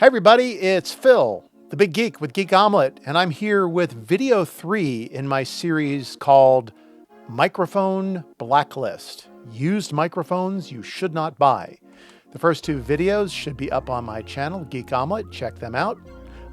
Hi everybody, it's Phil, the Big Geek with Geek Omelette, and I'm here with video 3 in my series called Microphone Blacklist, Used Microphones You Should Not Buy. The first 2 videos should be up on my channel, Geek Omelette, check them out.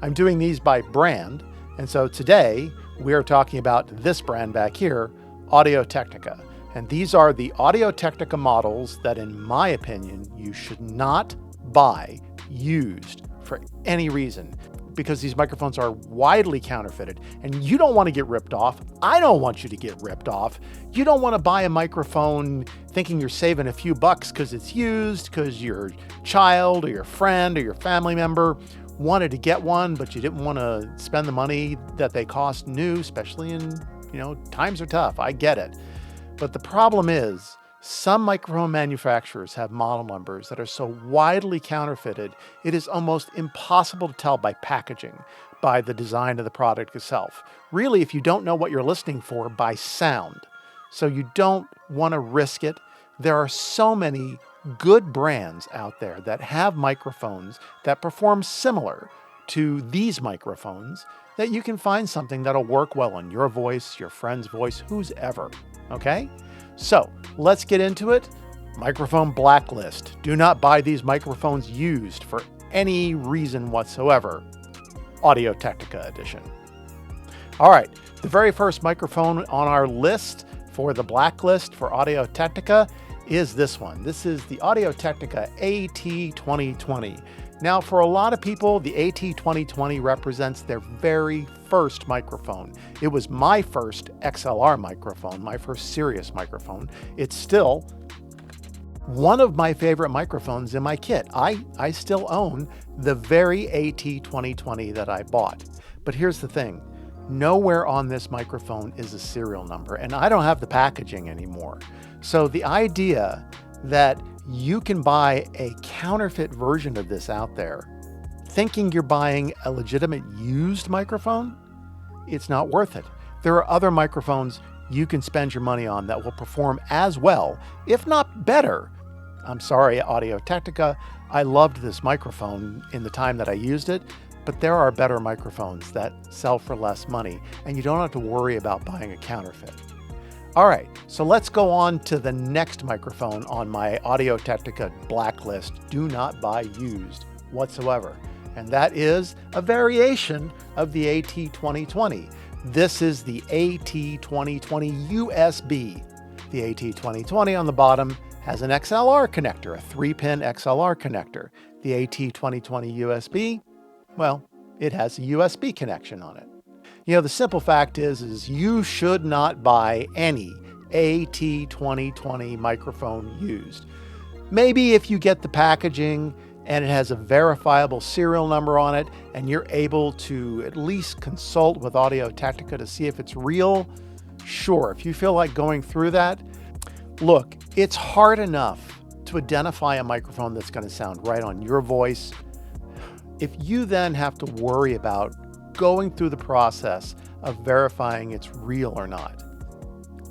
I'm doing these by brand, and so today we are talking about this brand back here, Audio-Technica. And these are the Audio-Technica models that, in my opinion, you should not buy used for any reason, because these microphones are widely counterfeited and you don't want to get ripped off. I don't want you to get ripped off. You don't want to buy a microphone thinking you're saving a few bucks because it's used, because your child or your friend or your family member wanted to get one, but you didn't want to spend the money that they cost new, especially in, times are tough. I get it. But the problem is, some microphone manufacturers have model numbers that are so widely counterfeited, it is almost impossible to tell by packaging, by the design of the product itself. Really, if you don't know what you're listening for, by sound. So you don't want to risk it. There are so many good brands out there that have microphones that perform similar to these microphones that you can find something that'll work well on your voice, your friend's voice, whose ever. Okay? So let's get into it. Microphone Blacklist. Do not buy these microphones used for any reason whatsoever. Audio-Technica edition. All right, the very first microphone on our list for the blacklist for Audio-Technica is this one. This is the Audio-Technica AT2020. Now, for a lot of people, the AT2020 represents their very first microphone. It was my first XLR microphone, my first serious microphone. It's still one of my favorite microphones in my kit. I still own the very AT2020 that I bought. But here's the thing. Nowhere on this microphone is a serial number, and I don't have the packaging anymore. So the idea that you can buy a counterfeit version of this out there, thinking you're buying a legitimate used microphone, it's not worth it. There are other microphones you can spend your money on that will perform as well, if not better. I'm sorry, Audio-Technica, I loved this microphone in the time that I used it, but there are better microphones that sell for less money, and you don't have to worry about buying a counterfeit. All right, so let's go on to the next microphone on my Audio-Technica blacklist. Do not buy used whatsoever. And that is a variation of the AT2020. This is the AT2020 USB. The AT2020 on the bottom has an XLR connector, a 3-pin XLR connector. The AT2020 USB, well, it has a USB connection on it. The simple fact is you should not buy any AT2020 microphone used. Maybe if you get the packaging and it has a verifiable serial number on it and you're able to at least consult with Audio-Technica to see if it's real, sure. If you feel like going through that, look, it's hard enough to identify a microphone that's going to sound right on your voice. If you then have to worry about going through the process of verifying it's real or not,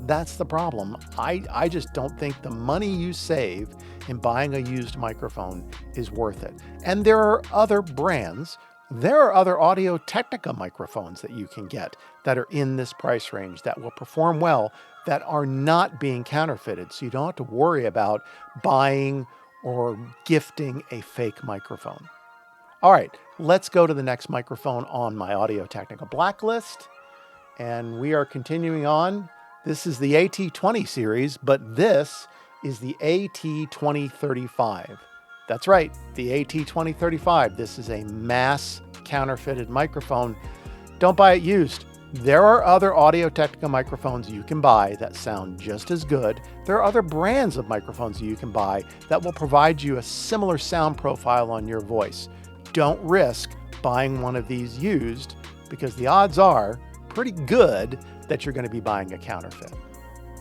that's the problem. I just don't think the money you save in buying a used microphone is worth it. And there are other brands, there are other Audio-Technica microphones that you can get that are in this price range that will perform well, that are not being counterfeited. So you don't have to worry about buying or gifting a fake microphone. All right, let's go to the next microphone on my Audio-Technica blacklist. And we are continuing on. This is the AT20 series, but this is the AT2035. That's right, the AT2035. This is a mass counterfeited microphone. Don't buy it used. There are other Audio-Technica microphones you can buy that sound just as good. There are other brands of microphones you can buy that will provide you a similar sound profile on your voice. Don't risk buying one of these used, because the odds are pretty good that you're going to be buying a counterfeit.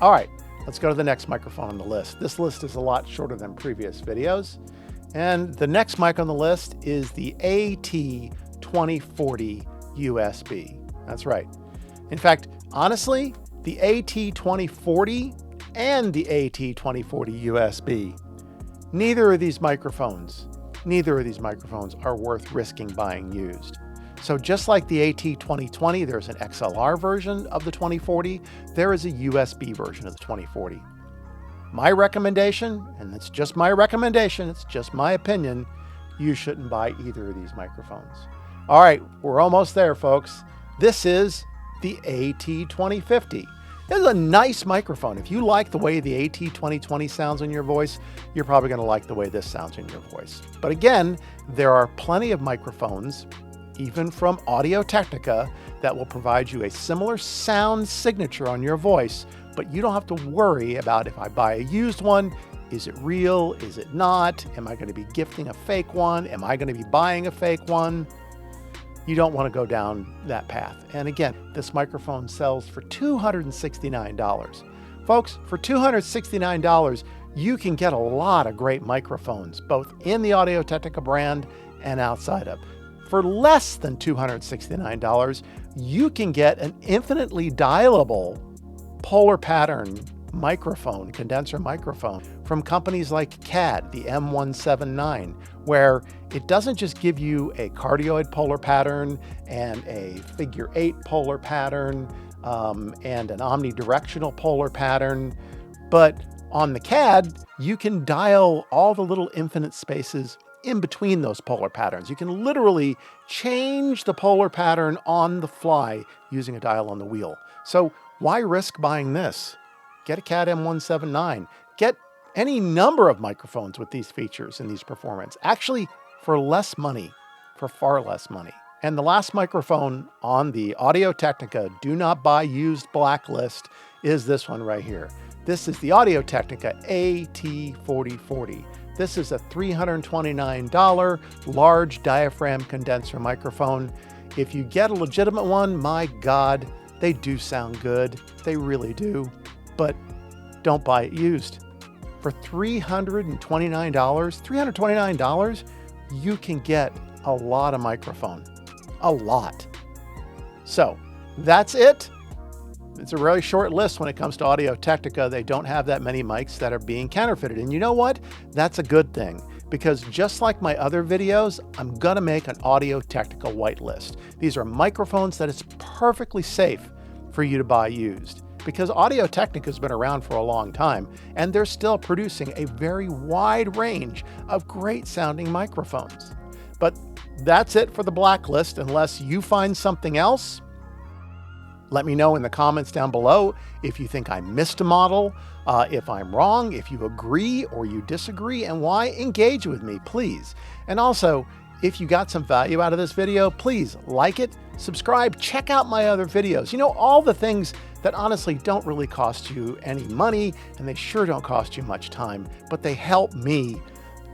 All right, let's go to the next microphone on the list. This list is a lot shorter than previous videos. And the next mic on the list is the AT2040 USB. That's right. In fact, honestly, the AT2040 and the AT2040 USB, neither of these microphones neither of these microphones are worth risking buying used. So just like the AT2020, there's an XLR version of the 2040, there is a USB version of the 2040. My recommendation, and it's just my recommendation, it's just my opinion, you shouldn't buy either of these microphones. All right, we're almost there, folks. This is the AT2050. This is a nice microphone. If you like the way the AT2020 sounds in your voice, you're probably going to like the way this sounds in your voice. But again, there are plenty of microphones, even from Audio-Technica, that will provide you a similar sound signature on your voice, but you don't have to worry about if I buy a used one, is it real, is it not? Am I going to be gifting a fake one? Am I going to be buying a fake one? You don't want to go down that path. And again, this microphone sells for $269. Folks, for $269, you can get a lot of great microphones, both in the Audio-Technica brand and outside of. For less than $269, you can get an infinitely dialable polar pattern microphone, condenser microphone from companies like CAD, the M179, where it doesn't just give you a cardioid polar pattern and a figure 8 polar pattern and an omnidirectional polar pattern, but on the CAD, you can dial all the little infinite spaces in between those polar patterns. You can literally change the polar pattern on the fly using a dial on the wheel. So why risk buying this? Get a CAD M179. Get any number of microphones with these features and these performance, actually for less money, for far less money. And the last microphone on the Audio-Technica Do Not Buy Used blacklist is this one right here. This is the Audio-Technica AT4040. This is a $329 large diaphragm condenser microphone. If you get a legitimate one, my God, they do sound good. They really do. But don't buy it used. For $329, you can get a lot of microphone. A lot. So that's it. It's a really short list when it comes to Audio-Technica. They don't have that many mics that are being counterfeited. And you know what? That's a good thing, because just like my other videos, I'm gonna make an Audio-Technica whitelist. These are microphones that it's perfectly safe for you to buy used, because Audio-Technica has been around for a long time, and they're still producing a very wide range of great sounding microphones. But that's it for the blacklist. Unless you find something else, let me know in the comments down below if you think I missed a model, if I'm wrong, if you agree or you disagree, and why. Engage with me, please. And also, if you got some value out of this video, please like it, subscribe, check out my other videos. You know, all the things that honestly don't really cost you any money, and they sure don't cost you much time, but they help me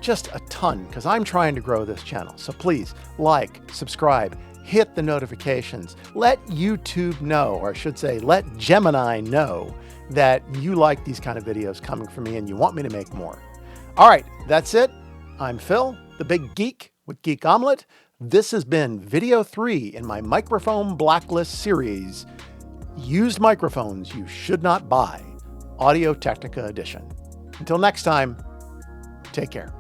just a ton, because I'm trying to grow this channel. So please like, subscribe, hit the notifications, let YouTube know, or I should say, let Gemini know that you like these kind of videos coming from me and you want me to make more. All right, that's it. I'm Phil, the Big Geek with Geek Omelette. This has been video 3 in my Microphone Blacklist series, Used Microphones You Should Not Buy, Audio-Technica edition. Until next time, take care.